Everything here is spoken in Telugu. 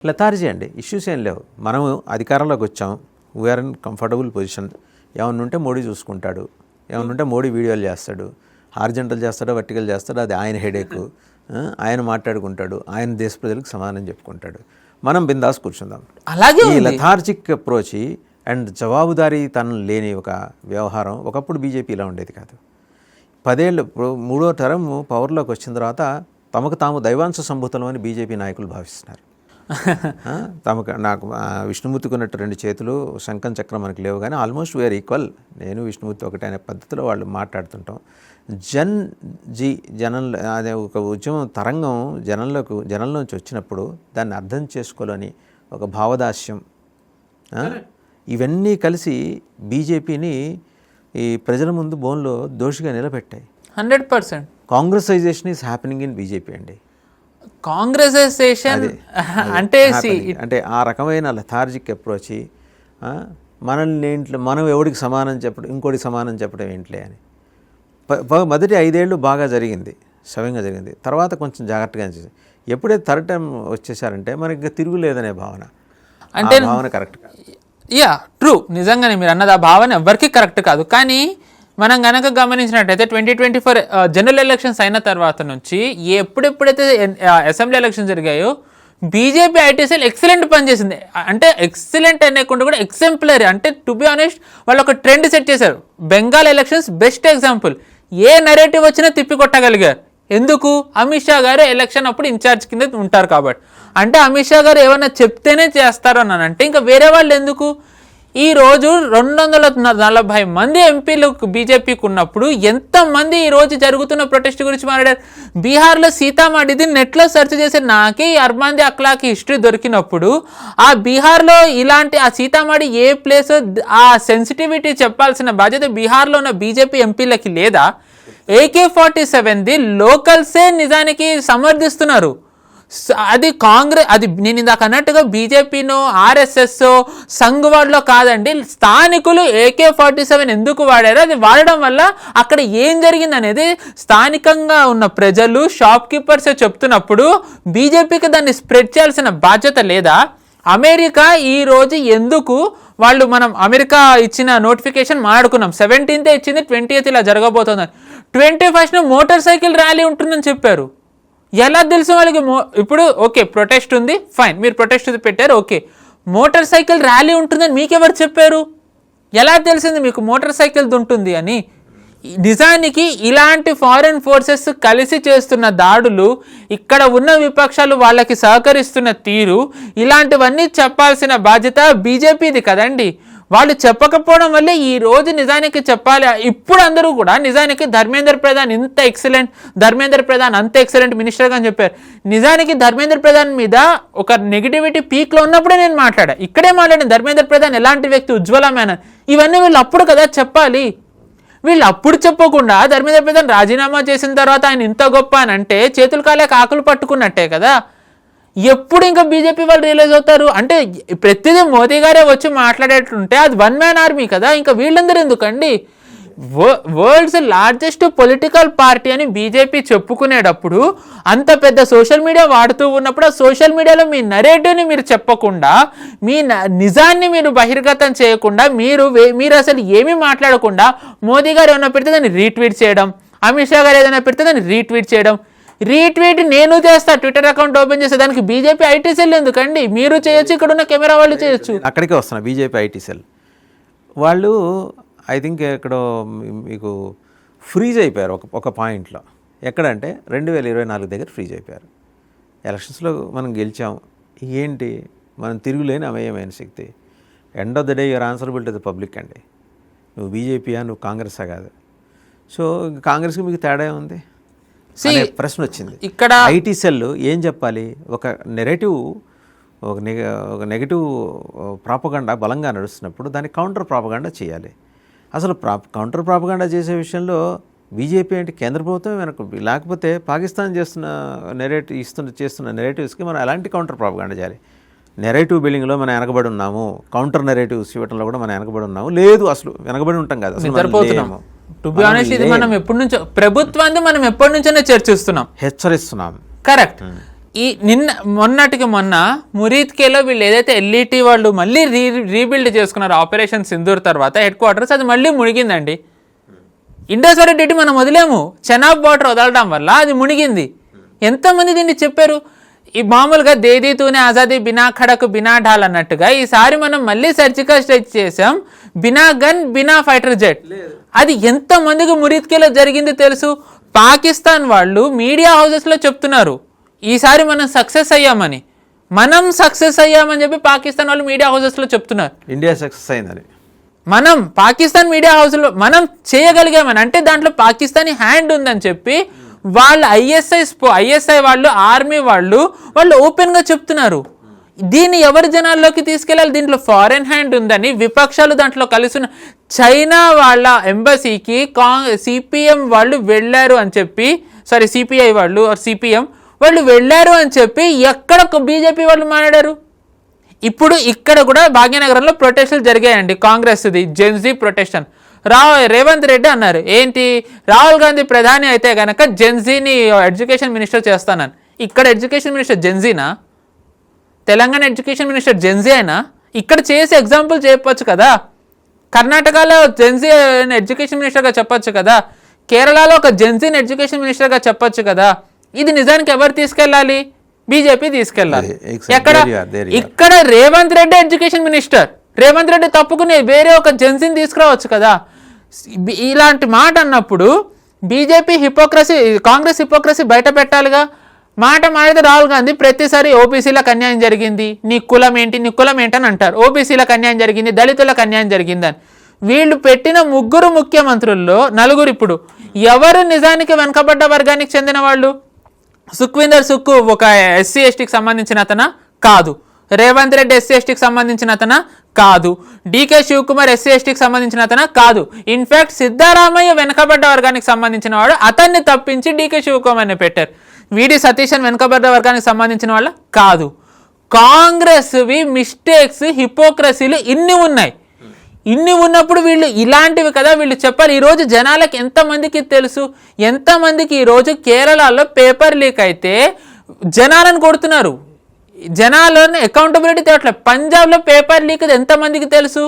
లెథార్జీ అండి, ఇష్యూస్ ఏం లేవు. మనం అధికారంలోకి వచ్చాం, వీఆర్ ఇన్ కంఫర్టబుల్ పొజిషన్. ఏమన్నా ఉంటే మోడీ చూసుకుంటాడు, ఏమన్నా ఉంటే మోడీ వీడియోలు చేస్తాడు, హారిజంటల్ చేస్తాడో వర్టికల్ చేస్తాడో అది ఆయన హెడేక్, ఆయన మాట్లాడుకుంటాడు, ఆయన దేశ ప్రజలకు సమాధానం చెప్పుకుంటాడు, మనం బిందాస్ కూర్చుందాం. అలాగే ఈ లెథార్జిక్ అప్రోచ్ అండ్ జవాబుదారీతనం లేని ఒక వ్యవహారం ఒకప్పుడు బీజేపీ ఇలా ఉండేది కాదు. 10 ఏళ్ళు మూడో తరం పవర్లోకి వచ్చిన తర్వాత తమకు తాము దైవాంశ సంభూతం అని బీజేపీ నాయకులు భావిస్తున్నారు. నాకు విష్ణుమూర్తికి ఉన్నట్టు 2 చేతులు, శంఖం చక్రం మనకు లేవు, కానీ ఆల్మోస్ట్ వీఆర్ ఈక్వల్. నేను విష్ణుమూర్తి ఒకటే అనే పద్ధతిలో వాళ్ళు మాట్లాడుతుంటాం. జనంలో అదే ఒక ఉద్యమం తరంగం జనంలోంచి వచ్చినప్పుడు దాన్ని అర్థం చేసుకోలేని ఒక భావదాస్యం, ఇవన్నీ కలిసి బీజేపీని ఈ ప్రజల ముందు బోన్లో దోషిగా నిలబెట్టాయి. 100% కాంగ్రెసైజేషన్ ఈజ్ హ్యాపెనింగ్ ఇన్ బీజేపీ అండి. కాంగ్రెసైజేషన్ అంటే ఆ రకమైన లెథార్జిక్ అప్రోచ్, మనల్ని ఏంట్లో మనం ఎవడికి సమానం చెప్పడం, ఇంకోటికి సమానం చెప్పడం ఏంట్లే అని. మొదటి 5 ఏళ్ళు బాగా జరిగింది, సవ్యంగా జరిగింది. తర్వాత కొంచెం జాగ్రత్తగా అనిపించింది. ఎప్పుడైతే థర్డ్ టైం వచ్చేసారంటే మనకి ఇంకా తిరుగులేదనే భావన, అంటే భావన కరెక్ట్ కాదు. ట్రూ, నిజంగానే మీరు అన్నది ఆ భావన ఎవరికి కరెక్ట్ కాదు. కానీ మనం కనుక గమనించినట్టయితే 2024 జనరల్ ఎలక్షన్స్ అయిన తర్వాత నుంచి ఎప్పుడెప్పుడైతే అసెంబ్లీ ఎలక్షన్స్ జరిగాయో బీజేపీ ఐటీ సెల్ ఎక్సలెంట్ పనిచేసింది. అంటే ఎక్సలెంట్ అనేకుండా కూడా ఎగ్జాంపులరీ, అంటే టు బి ఆనెస్ట్ వాళ్ళు ఒక ట్రెండ్ సెట్ చేశారు. Bengal elections best example. A narrative వచ్చినా తిప్పికొట్టగలిగారు. ఎందుకు? అమిత్ షా గారు ఎలక్షన్ అప్పుడు ఇన్ఛార్జ్ కింద ఉంటారు కాబట్టి. అంటే అమిత్ షా గారు ఏమన్నా చెప్తేనే చేస్తారు అని అంటే ఇంకా వేరే వాళ్ళు ఎందుకు? ఈరోజు 240 మంది ఎంపీలు బీజేపీకి ఉన్నప్పుడు ఎంతమంది ఈరోజు జరుగుతున్న ప్రొటెస్ట్ గురించి మాట్లాడారు. బీహార్లో సీతామఢీది నెట్లో సెర్చ్ చేసే నాకే అర్మాంది అక్లాకి హిస్టరీ దొరికినప్పుడు ఆ బీహార్లో ఇలాంటి ఆ సీతామఢీ ఏ ప్లేస్, ఆ సెన్సిటివిటీ చెప్పాల్సిన బాధ్యత బీహార్లో ఉన్న బీజేపీ ఎంపీలకి లేదా? AK-47ది లోకల్సే నిజానికి సమర్థిస్తున్నారు. అది కాంగ్రెస్, అది నేను ఇందాక అన్నట్టుగా బీజేపీనో ఆర్ఎస్ఎస్ సంఘవాడ్లో కాదండి. స్థానికులు AK-47 ఎందుకు వాడారో అది వాడడం వల్ల అక్కడ ఏం జరిగింది అనేది స్థానికంగా ఉన్న ప్రజలు, షాప్ కీపర్సే చెప్తున్నప్పుడు బీజేపీకి దాన్ని స్ప్రెడ్ చేయాల్సిన బాధ్యత లేదా? అమెరికా ఈరోజు ఎందుకు వాళ్ళు, మనం అమెరికా ఇచ్చిన నోటిఫికేషన్ మాట్లాడుకున్నాం, 17th ఇచ్చింది, 20th ఇలా జరగబోతుందని. 21st మోటార్ సైకిల్ ర్యాలీ ఉంటుందని చెప్పారు. ఎలా తెలుసు వాళ్ళకి? ఇప్పుడు ఓకే ప్రొటెస్ట్ ఉంది, ఫైన్, మీరు ప్రొటెస్ట్ పెట్టారు, ఓకే, మోటార్ సైకిల్ ర్యాలీ ఉంటుందని మీకెవరు చెప్పారు? ఎలా తెలిసింది మీకు మోటార్ సైకిల్ది ఉంటుంది అని? నిజానికి ఇలాంటి ఫారెన్ ఫోర్సెస్ కలిసి చేస్తున్న దాడులు, ఇక్కడ ఉన్న విపక్షాలు వాళ్ళకి సహకరిస్తున్న తీరు, ఇలాంటివన్నీ చెప్పాల్సిన బాధ్యత బీజేపీది కదండి. వాళ్ళు చెప్పకపోవడం వల్లే ఈ రోజు నిజానికి చెప్పాలి. ఇప్పుడు అందరూ కూడా నిజానికి ధర్మేంద్ర ప్రధాన్ ఇంత ఎక్సలెంట్, ధర్మేంద్ర ప్రధాన్ అంత ఎక్సలెంట్ మినిస్టర్గా అని చెప్పారు. నిజానికి ధర్మేంద్ర ప్రధాన్ మీద ఒక నెగిటివిటీ పీక్లో ఉన్నప్పుడే నేను మాట్లాడా, ఇక్కడే మాట్లాడాను. ధర్మేంద్ర ప్రధాన్ ఎలాంటి వ్యక్తి, ఉజ్వల మేనన్, ఇవన్నీ వీళ్ళు అప్పుడు కదా చెప్పాలి. వీళ్ళు అప్పుడు చెప్పకుండా ధర్మేంద్ర ప్రధాన్ రాజీనామా చేసిన తర్వాత ఆయన ఇంత గొప్ప అని అంటే చేతులు కాలేక ఆకులు పట్టుకున్నట్టే కదా. ఎప్పుడు ఇంకా బీజేపీ వాళ్ళు రియలైజ్ అవుతారు? అంటే ప్రతిదీ మోదీ గారే వచ్చి మాట్లాడేట్లుంటే అది వన్ మ్యాన్ ఆర్మీ కదా, ఇంకా వీళ్ళందరూ ఎందుకండి? వరల్డ్స్ లార్జెస్ట్ పొలిటికల్ పార్టీ అని బీజేపీ చెప్పుకునేటప్పుడు అంత పెద్ద సోషల్ మీడియా వాడుతూ ఉన్నప్పుడు ఆ సోషల్ మీడియాలో మీ నరేటివ్ని మీరు చెప్పకుండా, మీ నిజాన్ని మీరు బహిర్గతం చేయకుండా, మీరు అసలు ఏమీ మాట్లాడకుండా మోదీ గారు ఏమైనా పెడితే దాన్ని రీట్వీట్ చేయడం, అమిత్ షా గారు ఏదైనా పెడితే దాన్ని రీట్వీట్ చేయడం. రీట్వీట్ నేను చేస్తా, ట్విట్టర్ అకౌంట్ ఓపెన్ చేస్తే, దానికి బీజేపీ ఐటీ సెల్ ఎందుకండి? మీరు చేయొచ్చు, ఇక్కడ ఉన్న కెమెరా వాళ్ళు చేయొచ్చు. అక్కడికే వస్తున్నా, బీజేపీ ఐటీ సెల్ వాళ్ళు ఐ థింక్ ఎక్కడో మీకు ఫ్రీజ్ అయిపోయారు ఒక పాయింట్లో. ఎక్కడంటే 2024 దగ్గర ఫ్రీజ్ అయిపోయారు. ఎలక్షన్స్లో మనం గెలిచాం, ఏంటి మనం తిరుగులేని అమేయమైన శక్తి. End of the day your answerable to the public అండి. నువ్వు బీజేపీయా, నువ్వు కాంగ్రెసా కాదు. సో కాంగ్రెస్కి మీకు తేడా ఉంది అనే ప్రశ్న వచ్చింది. ఇక్కడ ఐటీ సెల్ ఏం చెప్పాలి? ఒక నెరేటివ్, ఒక నెగటివ్ ప్రాపగండా బలంగా నడుస్తున్నప్పుడు దాన్ని కౌంటర్ ప్రాపగండా చేయాలి. అసలు కౌంటర్ ప్రాపగండా చేసే విషయంలో బీజేపీ అంటే కేంద్ర ప్రభుత్వం వెనక, లేకపోతే పాకిస్తాన్ చేస్తున్న నెరేటివ్స్కి మనం ఎలాంటి కౌంటర్ ప్రాపగండా చేయాలి? నెరేటివ్ బిల్డింగ్లో మనం వెనకబడి ఉన్నాము, కౌంటర్ నెరేటివ్స్ ఇవ్వడంలో కూడా మనం వెనకబడి ఉన్నాము. లేదు, అసలు వెనకబడి ఉంటాం కాదు, అసలు టు బి ఆనెస్ట్ ఇది మనం ఎప్పటి నుంచో ప్రభుత్వాన్ని మనం ఎప్పటి నుంచోనే చర్చిస్తున్నాం, హెచ్చరిస్తున్నాం. కరెక్ట్. మొన్నటికి మొన్న మురీద్కేలో వీళ్ళు ఏదైతే ఎల్ఈటి వాళ్ళు మళ్ళీ రీబిల్డ్ చేసుకున్నారు ఆపరేషన్ సింధూర్ తర్వాత హెడ్ క్వార్టర్స్, అది మళ్ళీ మునిగిందండి. ఇండస్వరీ రెడ్డి మనం వదిలేము, చెనాబ్ వాటర్ వదలడం వల్ల అది మునిగింది. ఎంతమంది దీన్ని చెప్పారు? ఈ మామూలుగా దేదీ తూనే ఆజాదీ బినా ఖడక్ బినా ఢాల్ అన్నట్టుగా ఈసారి మనం మళ్ళీ సర్జికల్ స్ట్రైక్ చేసాం, Bina gun Bina fighter jet. అది ఎంతమందికి మురీద్కేలో జరిగింది తెలుసు? పాకిస్తాన్ వాళ్ళు మీడియా హౌసెస్లో చెప్తున్నారు ఈసారి మనం సక్సెస్ అయ్యామని. మనం సక్సెస్ అయ్యామని చెప్పి పాకిస్తాన్ వాళ్ళు మీడియా హౌసెస్లో చెప్తున్నారు ఇండియా సక్సెస్ అయిందని. మనం పాకిస్తాన్ మీడియా హౌస్లో మనం చేయగలిగామని, అంటే దాంట్లో పాకిస్తానీ హ్యాండ్ ఉందని చెప్పి వాళ్ళ ఐఎస్ఐ వాళ్ళు, ఆర్మీ వాళ్ళు ఓపెన్గా చెప్తున్నారు. దీన్ని ఎవరి జనాల్లోకి తీసుకెళ్ళాలి? దీంట్లో ఫారెన్ హ్యాండ్ ఉందని విపక్షాలు దాంట్లో కలిసిన చైనా వాళ్ళ ఎంబసీకి సిపిఎం వాళ్ళు వెళ్ళారు అని చెప్పి, సిపిఐ వాళ్ళు సిపిఎం వాళ్ళు వెళ్ళారు అని చెప్పి ఎక్కడ బీజేపీ వాళ్ళు మాట్లాడారు. ఇప్పుడు ఇక్కడ కూడా భాగ్యనగరంలో ప్రొటెస్టులు జరిగాయండి, కాంగ్రెస్ది జెన్జీ ప్రొటెక్షన్. రేవంత్ రెడ్డి అన్నారు ఏంటి, రాహుల్ గాంధీ ప్రధాని అయితే కనుక జెన్జీని ఎడ్యుకేషన్ మినిస్టర్ చేస్తానని. ఇక్కడ ఎడ్యుకేషన్ మినిస్టర్ జెన్జీనా? తెలంగాణ ఎడ్యుకేషన్ మినిస్టర్ జెన్జీ అయినా? ఇక్కడ చేసి ఎగ్జాంపుల్ చెప్పొచ్చు కదా. కర్ణాటకలో జెన్జీ ఎడ్యుకేషన్ మినిస్టర్గా చెప్పొచ్చు కదా. కేరళలో ఒక జెన్జీని ఎడ్యుకేషన్ మినిస్టర్గా చెప్పొచ్చు కదా. ఇది నిజానికి ఎవరు తీసుకెళ్ళాలి? బీజేపీ తీసుకెళ్ళాలి. ఇక్కడ రేవంత్ రెడ్డి ఎడ్యుకేషన్ మినిస్టర్, రేవంత్ రెడ్డి తప్పుకుని వేరే ఒక జెన్సీని తీసుకురావచ్చు కదా. ఇలాంటి మాట అన్నప్పుడు బీజేపీ హిపోక్రసీ, కాంగ్రెస్ హిపోక్రసీ బయట పెట్టాలిగా. మాట మాడితే రాహుల్ గాంధీ ప్రతిసారి ఓబీసీలకు అన్యాయం జరిగింది, నీ కులం ఏంటి అని అంటారు. ఓబీసీలకు అన్యాయం జరిగింది, దళితులకు అన్యాయం జరిగిందని. వీళ్ళు పెట్టిన 3 ముఖ్యమంత్రుల్లో 4 ఇప్పుడు ఎవరు నిజానికి వెనకబడ్డ వర్గానికి చెందిన వాళ్ళు? సుఖ్వీందర్ సుక్కు ఒక ఎస్సీ ఎస్టీకి సంబంధించిన అతనా? కాదు. రేవంత్ రెడ్డి ఎస్సీ ఎస్టీకి సంబంధించిన అతనా? కాదు. డీకే శివకుమార్ ఎస్సీ ఎస్టీకి సంబంధించిన అతనా? కాదు. ఇన్ఫాక్ట్ సిద్ధరామయ్య వెనకబడ్డ వర్గానికి సంబంధించిన వాడు, అతన్ని తప్పించి డీకే శివకుమార్ని పెట్టారు. వీడి సతీశన్ వెనకబడ్డ వర్గానికి సంబంధించిన వాళ్ళ కాదు. కాంగ్రెస్వి మిస్టేక్స్, హిపోక్రసీలు ఇన్ని ఉన్నాయి. ఇన్ని ఉన్నప్పుడు వీళ్ళు ఇలాంటివి కదా వీళ్ళు చెప్పాలి. ఈరోజు జనాలకు ఎంతమందికి తెలుసు? ఎంతమందికి ఈరోజు కేరళలో పేపర్ లీక్ అయితే జనాలను కొడుతున్నారు, జనాలను అకౌంటబిలిటీ తేవట్లేదు. పంజాబ్లో పేపర్ లీక్ ఎంతమందికి తెలుసు?